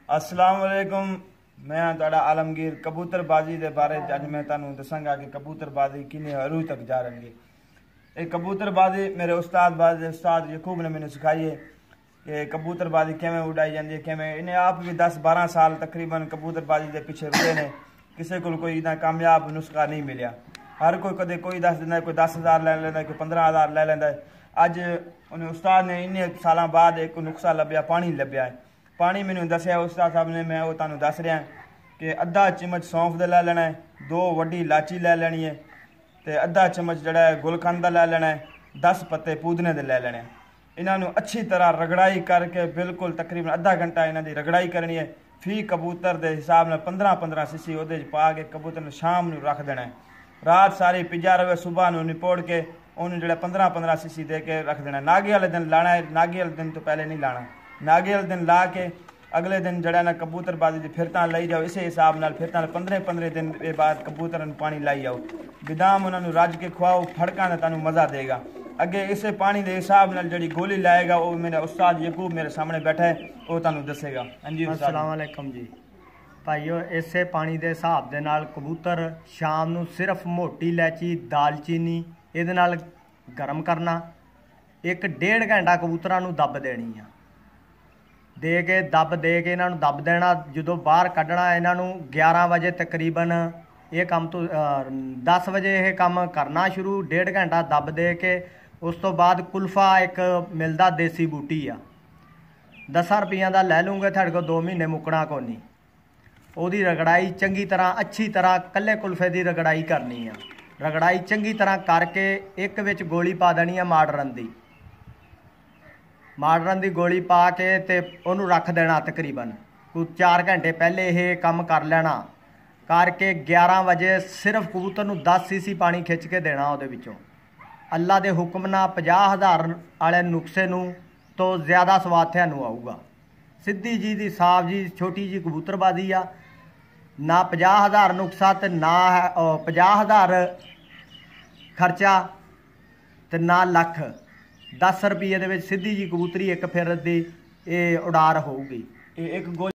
अस्सलाम वालेकुम। मैं तुहाडा आलमगीर। कबूतरबाजी के बारे अज मैं तुहानू दसांगा कि कबूतरबाजी किन्ने हरू तक जा रही है। ये कबूतरबाजी मेरे उस्ताद यकूब ने मैंने सिखाई है कि कबूतरबाजी किवें उड़ाई जाती है, किवें। इन्हें आप भी 10-12 साल तकरीबन कबूतरबाजी के पिछे रुके ने, किसी को कोई इतना कामयाब नुस्खा नहीं मिलिया। हर कोई कदे कोई दस दिंदा, कोई 10,000 ले लेंदा, कोई 15,000 ले लेंदा। अज उन्हें उस्ताद ने इन्ने साल बाद एक नुस्खा लभ्या, पानी लभ्या है। पानी मैंने दसिया उस्ताद साहब ने, मैं वो तुहानू दस रहा कि अद्धा चम्मच सौंफ का लै लेना है, 2 वड्डी इलाची लै लेनी है, तो अद्धा चम्मच जड़ा है गुलकंद का लै लेना है, 10 पत्ते पुदीने के लै लेने। इन्हों अच्छी तरह रगड़ाई करके बिल्कुल तकरीबन अद्धा घंटा इन्हों की रगड़ाई करनी है। फी कबूतर के हिसाब न 15-15 सीसी वो पा के कबूतर ने शाम को रख देना है। रात सारी पिजा रहे, सुबह को निपोड़ के उन्होंने जो 15-15 सीसी दे के रख देना। नागे वाले दिन लाना है, नागे वाले दिन तो पहले नहीं लाना। नागे वाले दिन ला के अगले दिन जड़ा ना कबूतरबाजी की फिरता लाई जाओ। इस हिसाब न फिरता 15-15 दिन के बाद कबूतर पानी लाई जाओ। बिदाम उन्होंने रज के खुआओ, फड़का तुहानू मज़ा देगा। अगे इस पानी के हिसाब न जी गोली लाएगा, वो मेरा उस्ताद यकूब मेरे सामने बैठा है, वो तुहानू दसेगा। हाँ जी अस्सलाम वालेकुम जी भाईओ। इसे पानी के हिसाब के नाल कबूतर शाम को सिर्फ मोटी इलायची, दालचीनी ये गर्म करना। 1-1.5 घंटा कबूतरां नूं दब देनी आ, दे के इन्हां नूं दब देना। जो बाहर कढ़ना इन्हां 11 बजे तकरीबन ये काम तो 10 बजे ये काम करना शुरू। 1.5 घंटा दब दे के उस तो बाद कुल्फा एक मिलता देसी बूटी आ, 10 रुपये का लै लूँगे, थोड़े को 2 महीने मुकना को नहीं। ਉਹਦੀ रगड़ाई चंगी तरह अच्छी तरह कल्ले कुल्फे की रगड़ाई करनी है। रगड़ाई चंगी तरह करके एक विच गोली पा देनी है माडरन की गोली पा के ते उन्होंने रख देना। तकरीबन कुछ 4 घंटे पहले ये काम कर लेना। करके 11 बजे सिर्फ कबूतर नूं 10 सीसी पानी खिंच के देना। उहदे विचों अल्लाह के हुक्म नाल 50,000 वाले नुस्खे नूं तो ज़्यादा स्वाद तुहानूं आऊगा। सीधी जी दी साफ जी छोटी जी कबूतरबाजी आ, ना 50,000 नुस्खा तो ना 50,000 खर्चा तो ना लख। 10 रुपये दे विच सीधी जी कबूतरी एक फिर दी उड़ार होगी। एक